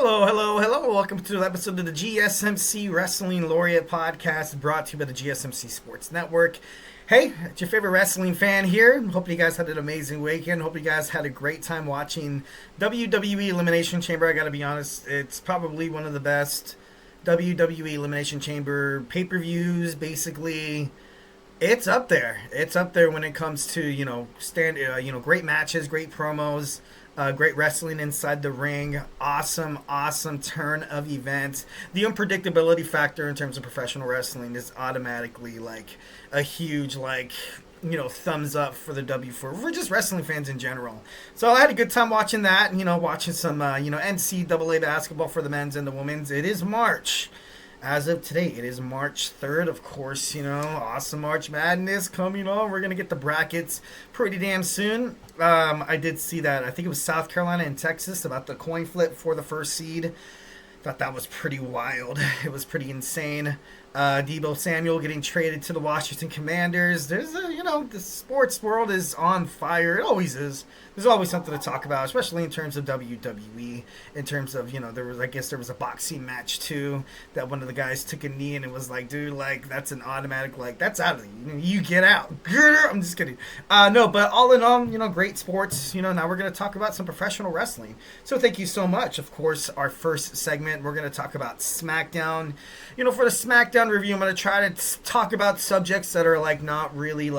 Hello, hello, hello. Welcome to an episode of the GSMC Wrestling Laureate podcast brought to you by the GSMC Sports Network. Hey, it's your favorite wrestling fan here. Hope you guys had an amazing weekend. Hope you guys had a great time watching WWE Elimination Chamber. I gotta be honest, it's probably one of the best WWE Elimination Chamber pay-per-views. Basically, it's up there. It's up there when it comes to, great matches, great promos. Great wrestling inside the ring. Awesome turn of events. The unpredictability factor in terms of professional wrestling is automatically like a huge thumbs up for the W for just wrestling fans in general. So I had a good time watching that. Watching some NCAA basketball for the men's and the women's. It is March. As of today, it is March 3rd, of course, awesome March Madness coming on. We're going to get the brackets pretty damn soon. I did see that. I think it was South Carolina and Texas about the coin flip for the first seed. Thought that was pretty wild. It was pretty insane. Debo Samuel getting traded to the Washington Commanders. The sports world is on fire. It always is. There's always something to talk about, especially in terms of WWE. In terms of, there was a boxing match too that one of the guys took a knee and it was like, dude, that's an automatic, that's out of you. You get out. I'm just kidding. No, but all in all, great sports. Now we're going to talk about some professional wrestling. So thank you so much. Of course, our first segment, we're going to talk about SmackDown. For the SmackDown review, I'm going to try to talk about subjects that are not really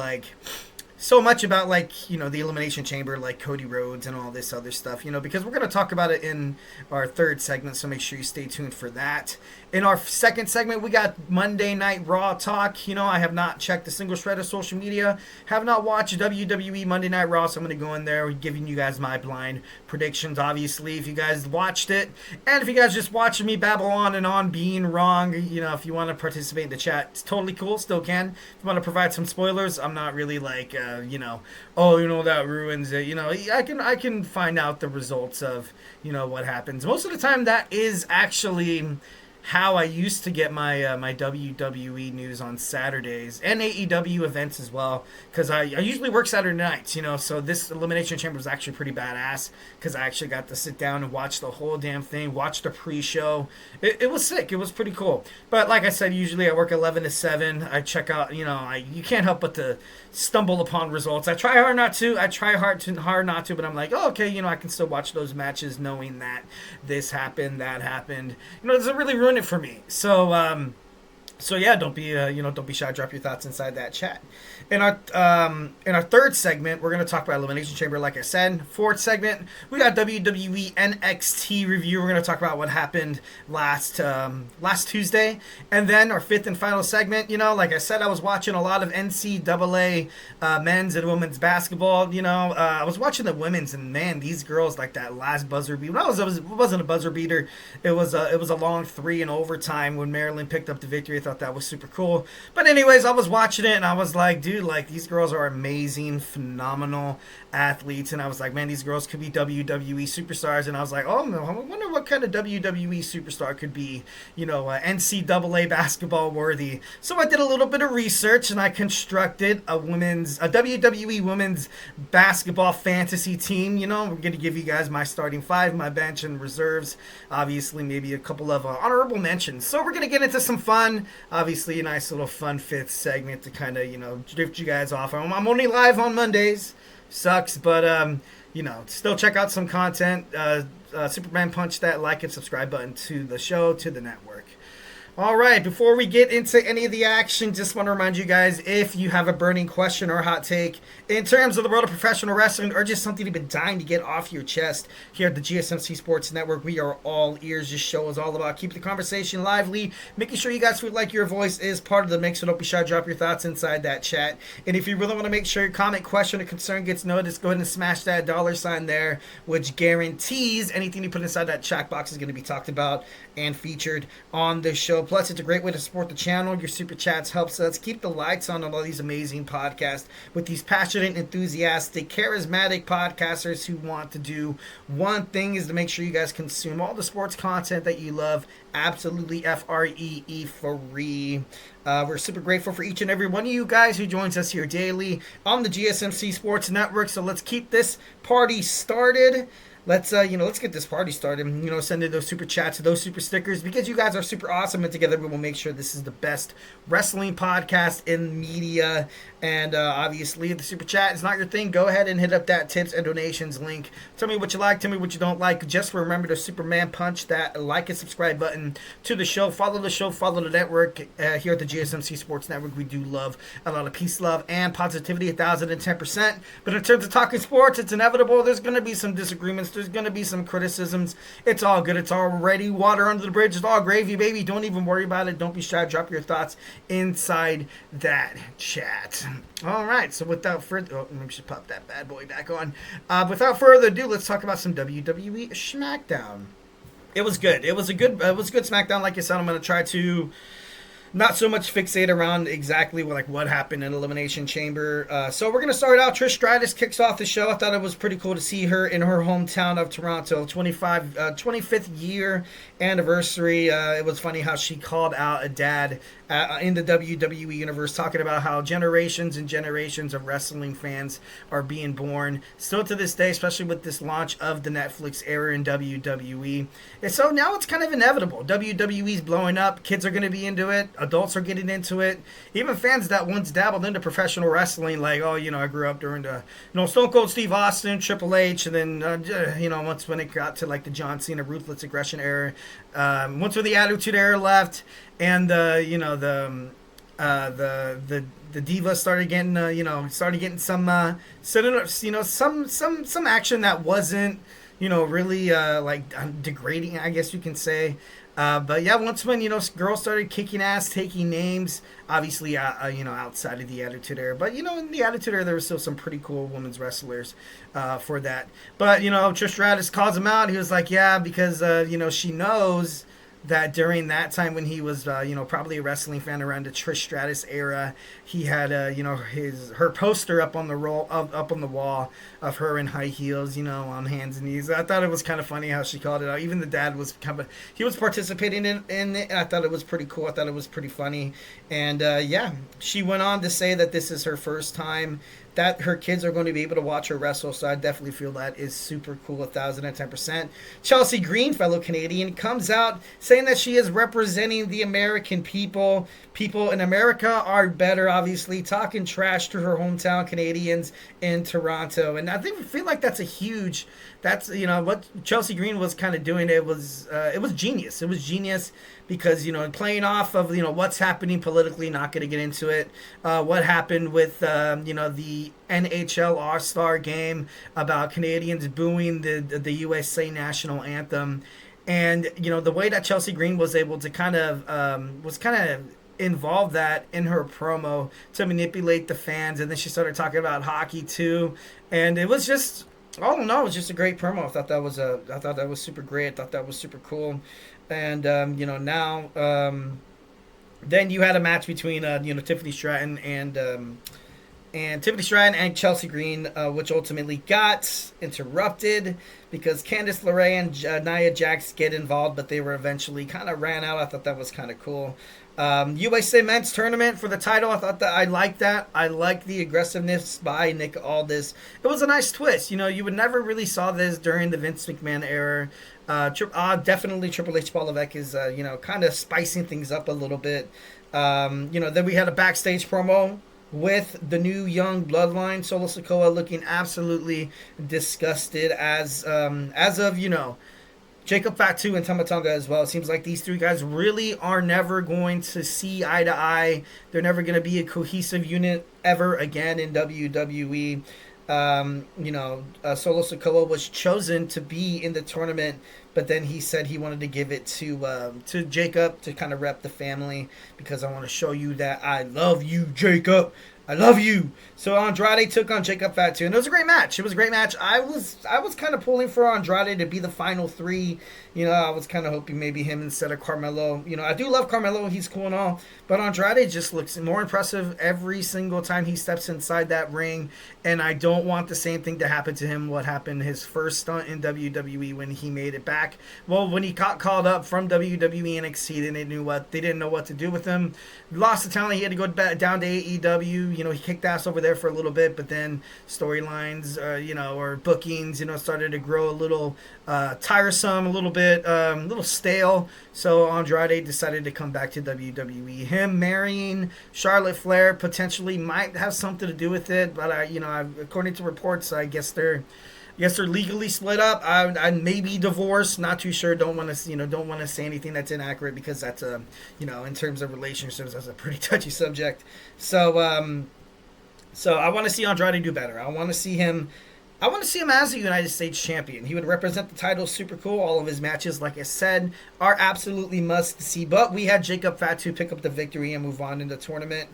so much about the Elimination Chamber, like Cody Rhodes and all this other stuff, because we're going to talk about it in our third segment, so make sure you stay tuned for that. In our second segment, we got Monday Night Raw talk. I have not checked a single shred of social media, have not watched WWE Monday Night Raw, so I'm going to go in there giving you guys my blind predictions, obviously, if you guys watched it, and if you guys just watching me babble on and on being wrong, if you want to participate in the chat, it's totally cool, still can. If you want to provide some spoilers, I'm not really that ruins it. I can find out the results of, what happens. Most of the time, that is actually how I used to get my my WWE news on Saturdays and AEW events as well, because I usually work Saturday nights, so this Elimination Chamber was actually pretty badass because I actually got to sit down and watch the whole damn thing, watch the pre-show. It was sick. It was pretty cool. But like I said, usually I work 11 to 7. I check out, you can't help but to stumble upon results. I try hard not to. Hard not to, but I'm like, oh, okay, I can still watch those matches knowing that this happened, that happened. It doesn't really ruin it for me. So yeah, don't be shy. Drop your thoughts inside that chat. In our third segment, we're gonna talk about Elimination Chamber. Like I said, fourth segment, we got WWE NXT review. We're gonna talk about what happened last Tuesday, and then our fifth and final segment. Like I said, I was watching a lot of NCAA men's and women's basketball. I was watching the women's, and man, these girls that last buzzer beat. It wasn't a buzzer beater. It was a long 3 in overtime when Maryland picked up the victory. I thought that was super cool. But anyways, I was watching it and I was like, dude, these girls are amazing, phenomenal athletes. And I was like, man, these girls could be WWE superstars. And I was like, oh, I wonder what kind of WWE superstar could be, NCAA basketball worthy. So I did a little bit of research and I constructed a WWE women's basketball fantasy team. I'm going to give you guys my starting 5, my bench and reserves. Obviously, maybe a couple of honorable mentions. So we're going to get into some fun. Obviously, a nice little fun fifth segment to kind of, drift you guys off. I'm only live on Mondays. Sucks, but, still check out some content. Superman, punch that like and subscribe button to the show, to the network. All right, before we get into any of the action, just want to remind you guys, if you have a burning question or hot take in terms of the world of professional wrestling or just something you've been dying to get off your chest, here at the GSMC Sports Network, we are all ears. This show is all about keeping the conversation lively, making sure you guys feel like your voice is part of the mix, so don't be shy, drop your thoughts inside that chat. And if you really want to make sure your comment, question, or concern gets noticed, go ahead and smash that $ there, which guarantees anything you put inside that chat box is going to be talked about and featured on the show. Plus, it's a great way to support the channel. Your super chats helps us keep the lights on all these amazing podcasts with these passionate, enthusiastic, charismatic podcasters who want to do one thing, is to make sure you guys consume all the sports content that you love absolutely free. We're super grateful for each and every one of you guys who joins us here daily on the GSMC Sports Network. So let's keep this party started. let's get this party started. Send in those super chats, those super stickers, because you guys are super awesome, and together we will make sure this is the best wrestling podcast in media. And obviously, if the super chat is not your thing, go ahead and hit up that tips and donations link. Tell me what you like, tell me what you don't like. Just remember to Superman punch that like and subscribe button to the show. Follow the show, follow the network. Here at the GSMC Sports Network, we do love a lot of peace, love, and positivity, 1,010%. But in terms of talking sports, it's inevitable. There's going to be some disagreements. There's going to be some criticisms. It's all good. It's already water under the bridge. It's all gravy, baby. Don't even worry about it. Don't be shy. Drop your thoughts inside that chat. All right. So without further... let me just pop that bad boy back on. Without further ado, let's talk about some WWE SmackDown. It was good. It was good SmackDown. Like I said, I'm going to try to not so much fixate around exactly what happened in Elimination Chamber. So we're going to start out. Trish Stratus kicks off the show. I thought it was pretty cool to see her in her hometown of Toronto. 25th year anniversary. It was funny how she called out a dad in the WWE universe, talking about how generations and generations of wrestling fans are being born still to this day, especially with this launch of the Netflix era in WWE. And so now it's kind of inevitable. WWE's blowing up. Kids are going to be into it. Adults are getting into it. Even fans that once dabbled into professional wrestling, like, I grew up during the, Stone Cold Steve Austin, Triple H, and then, once when it got to the John Cena Ruthless Aggression era, once when the Attitude Era left, and the Divas started getting some action that wasn't really degrading, I guess you can say. But yeah, once when girls started kicking ass, taking names, obviously outside of the Attitude Era, but in the Attitude Era there was still some pretty cool women's wrestlers for that. But Trish Stratus calls him out. He was like, yeah, because she knows that during that time when he was, probably a wrestling fan around the Trish Stratus era, he had, her poster up on the wall of her in high heels, on hands and knees. I thought it was kind of funny how she called it out. Even the dad was he was participating in it. I thought it was pretty cool. I thought it was pretty funny. And she went on to say that this is her first time that her kids are going to be able to watch her wrestle, so I definitely feel that is super cool, 1,010%. Chelsea Green, fellow Canadian, comes out saying that she is representing the American people. People in America are better, obviously, talking trash to her hometown Canadians in Toronto. And I feel like that's what Chelsea Green was kind of doing. It was genius. It was genius because, playing off of, what's happening politically, not going to get into it. What happened with, the NHL All-Star game about Canadians booing the USA national anthem. And, the way that Chelsea Green was able to kind of involve that in her promo to manipulate the fans. And then she started talking about hockey too. And it was just, I don't know, it was just a great promo. I thought that was super great. I thought that was super cool. And, now, then you had a match between, Tiffany Stratton and Chelsea Green, which ultimately got interrupted because Candice LeRae and Nia Jax get involved, but they were eventually kind of ran out. I thought that was kind of cool. USA Men's Tournament for the title. I liked that. I liked the aggressiveness by Nick Aldis. It was a nice twist. You would never really saw this during the Vince McMahon era. Definitely Triple H Paul Levesque is, kind of spicing things up a little bit. Then we had a backstage promo with the new young bloodline, Solo Sikoa looking absolutely disgusted as of, Jacob Fatu and Tama Tonga as well. It seems like these three guys really are never going to see eye to eye. They're never going to be a cohesive unit ever again in WWE. Solo Sikoa was chosen to be in the tournament, but then he said he wanted to give it to Jacob to kind of rep the family because I want to show you that I love you, Jacob. I love you. So Andrade took on Jacob Fatu, and it was a great match. It was a great match. I was kind of pulling for Andrade to be the final three. I was kind of hoping maybe him instead of Carmelo. I do love Carmelo. He's cool and all. But Andrade just looks more impressive every single time he steps inside that ring. And I don't want the same thing to happen to him what happened his first stunt in WWE when he made it back. Well, when he got called up from WWE NXT, they didn't know what to do with him. Lost the talent. He had to go back down to AEW. he kicked ass over there for a little bit, but then storylines, or bookings, started to grow a little tiresome, a little bit, a little stale. So Andrade decided to come back to WWE. Him marrying Charlotte Flair potentially might have something to do with it, but according to reports, I guess they're legally split up. I may be divorced. Not too sure. Don't want to say anything that's inaccurate because that's in terms of relationships, that's a pretty touchy subject. So I want to see Andrade do better. I want to see him as a United States champion. He would represent the title super cool. All of his matches, like I said, are absolutely must see. But we had Jacob Fatu pick up the victory and move on in the tournament.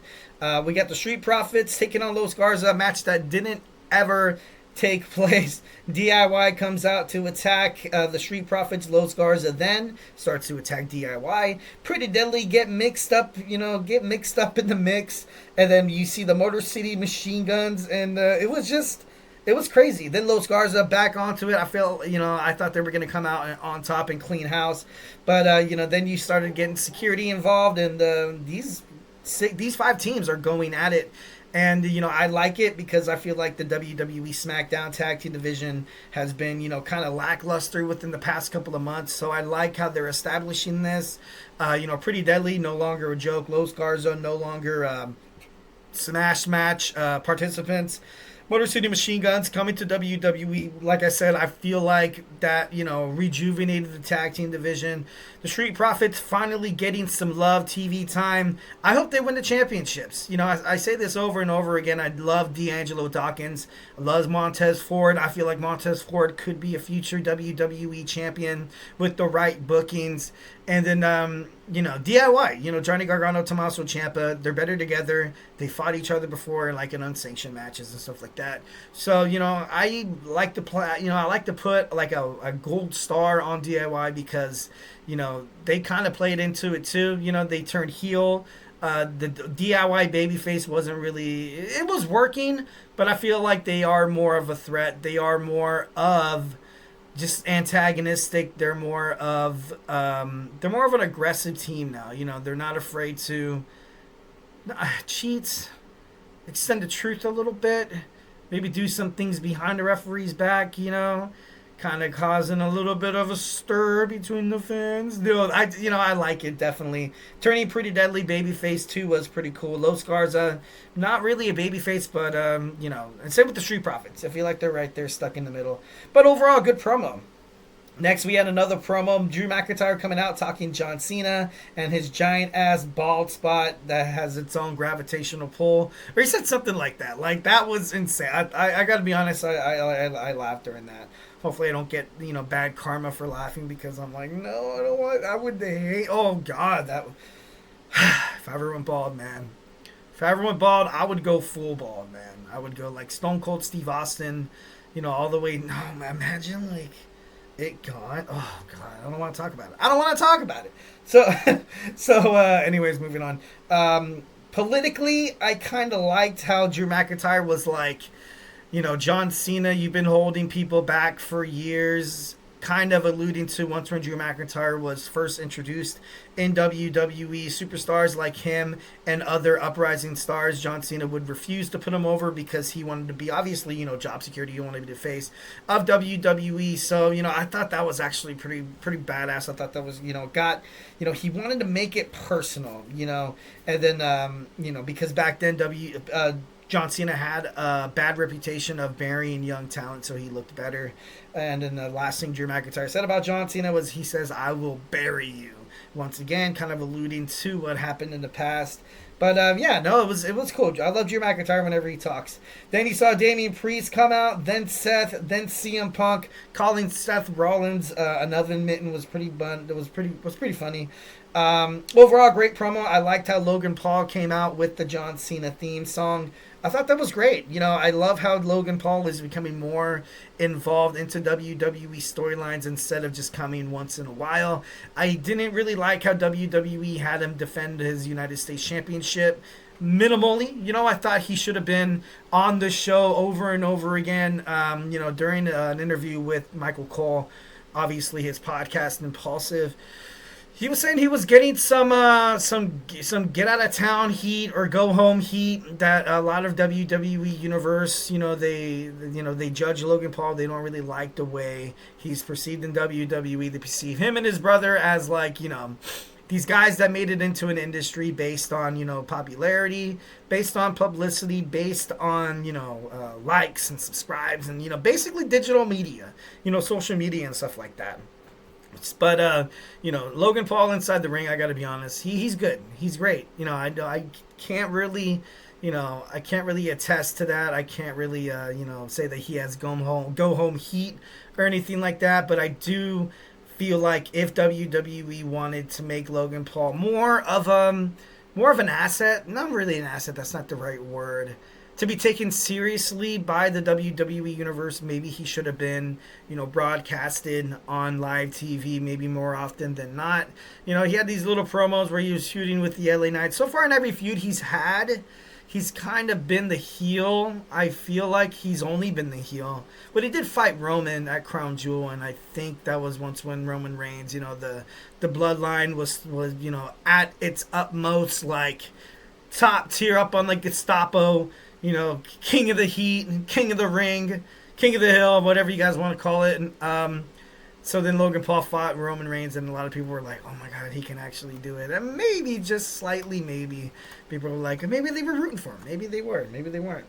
We got the Street Profits taking on Los Garza, a match that didn't ever take place. DIY comes out to attack the Street Profits. Los Garza then starts to attack DIY. Pretty Deadly get mixed up in the mix, and then you see the Motor City Machine Guns, and it was crazy. Then Los Garza back onto it. I thought they were going to come out on top and clean house, but then you started getting security involved, and these 5 teams are going at it. And, I like it because I feel like the WWE SmackDown Tag Team Division has been, kind of lackluster within the past couple of months. So I like how they're establishing this. Pretty Deadly, no longer a joke. Los Garza, no longer Smash Match participants. Motor City Machine Guns coming to WWE. Like I said, I feel like that, rejuvenated the tag team division. The Street Profits finally getting some love, TV time. I hope they win the championships. I say this over and over again. I love D'Angelo Dawkins. I love Montez Ford. I feel like Montez Ford could be a future WWE champion with the right bookings. And then, DIY, Johnny Gargano, Tommaso Ciampa, they're better together. They fought each other before in unsanctioned matches and stuff like that. So, I like to put like a gold star on DIY because, they kind of played into it too. They turned heel. The DIY babyface wasn't really, it was working, but I feel like they are more of a threat. They are more of just antagonistic. They're more of an aggressive team now. They're not afraid to cheat, extend the truth a little bit, maybe do some things behind the referee's back, kind of causing a little bit of a stir between the fans. I like it, definitely. Turning Pretty Deadly babyface too was pretty cool. Los Garza, not really a babyface, but and same with the Street Profits. I feel like they're right there stuck in the middle. But overall, good promo. Next, we had another promo. Drew McIntyre coming out talking John Cena and his giant-ass bald spot that has its own gravitational pull. Or he said something like that. Like, that was insane. I got to be honest, I laughed during that. Hopefully I don't get, bad karma for laughing because I'm like, no, I don't want, I would hate, oh, God, that, if I ever went bald, man. If I ever went bald, I would go full bald, man. I would go like Stone Cold Steve Austin, all the way, no, man, imagine, like, it got, oh God, I don't want to talk about it. So anyways, moving on. Politically, I kind of liked how Drew McIntyre was like, John Cena, you've been holding people back for years, kind of alluding to once when Drew McIntyre was first introduced in WWE. Superstars like him and other uprising stars, John Cena would refuse to put him over because he wanted to be, obviously, job security, you want to be the face of WWE. So, I thought that was actually pretty badass. I thought that was, he wanted to make it personal, and then, because back then John Cena had a bad reputation of burying young talent, so he looked better. And then the last thing Drew McIntyre said about John Cena was he says, I will bury you. Once again, kind of alluding to what happened in the past. But, it was cool. I love Drew McIntyre whenever he talks. Then you saw Damian Priest come out, then Seth, then CM Punk, calling Seth Rollins another mitten was pretty funny. Overall, great promo. I liked how Logan Paul came out with the John Cena theme song. I thought that was great. I love how Logan Paul is becoming more involved into WWE storylines instead of just coming once in a while. I didn't really like how WWE had him defend his United States Championship minimally. I thought he should have been on the show over and over again, during an interview with Michael Cole, obviously his podcast, Impulsive. He was saying he was getting some get out of town heat or go home heat that a lot of WWE universe, they judge Logan Paul. They don't really like the way he's perceived in WWE. They perceive him and his brother as these guys that made it into an industry based on popularity, based on publicity, based on likes and subscribes and basically digital media, social media and stuff like that. But Logan Paul inside the ring, I got to be honest, he's good. He's great. I can't really, I can't really attest to that. I can't really, say that he has go home heat or anything like that. But I do feel like if WWE wanted to make Logan Paul more of an asset, not really an asset. That's not the right word. To be taken seriously by the WWE universe, maybe he should have been, broadcasted on live TV maybe more often than not. He had these little promos where he was shooting with the LA Knight. So far in every feud he's had, he's kind of been the heel. I feel like he's only been the heel. But he did fight Roman at Crown Jewel, and I think that was once when Roman Reigns, the bloodline was at its utmost, top tier, up on Gestapo, king of the heat, king of the ring, king of the hill, whatever you guys want to call it. And so then Logan Paul fought Roman Reigns, and a lot of people were like, oh my God, he can actually do it. And maybe, just slightly maybe, people were like, maybe they were rooting for him. Maybe they were. Maybe they weren't.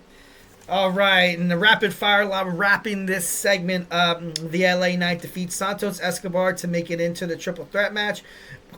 All right, in the rapid fire, wrapping this segment up, the LA Knight defeats Santos Escobar to make it into the triple threat match.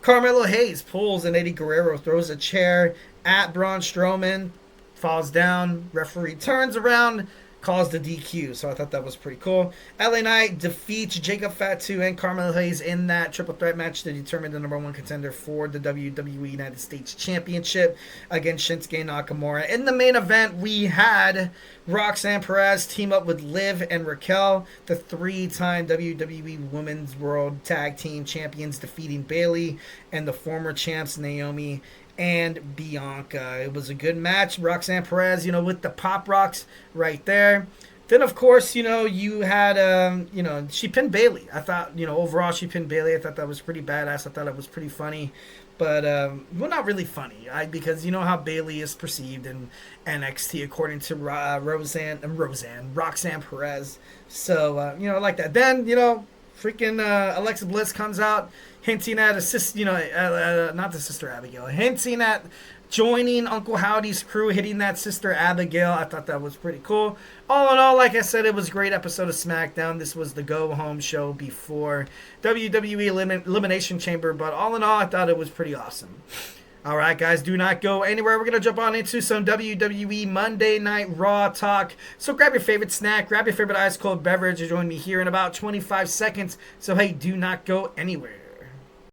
Carmelo Hayes pulls and Eddie Guerrero throws a chair at Braun Strowman. Falls down, referee turns around, calls the DQ. So I thought that was pretty cool. LA Knight defeats Jacob Fatu and Carmelo Hayes in that triple threat match to determine the number one contender for the WWE United States Championship against Shinsuke Nakamura. In the main event, we had Roxanne Perez team up with Liv and Raquel, the three-time WWE Women's World Tag Team Champions, defeating Bayley and the former champs Naomi and Bianca. It was a good match. Roxanne Perez, with the pop rocks right there. Then, of course, you had, she pinned Bayley. I thought, overall she pinned Bayley. I thought that was pretty badass. I thought it was pretty funny. But, not really funny. Because you know how Bayley is perceived in NXT according to Roxanne Perez. So, I like that. Then, freaking Alexa Bliss comes out hinting at not the Sister Abigail, hinting at joining Uncle Howdy's crew, hitting that Sister Abigail. I thought that was pretty cool. All in all, like I said, it was a great episode of SmackDown. This was the go-home show before WWE Elimination Chamber, but all in all, I thought it was pretty awesome. All right, guys, do not go anywhere. We're going to jump on into some WWE Monday Night Raw talk. So grab your favorite snack, grab your favorite ice-cold beverage, and join me here in about 25 seconds. So, hey, do not go anywhere.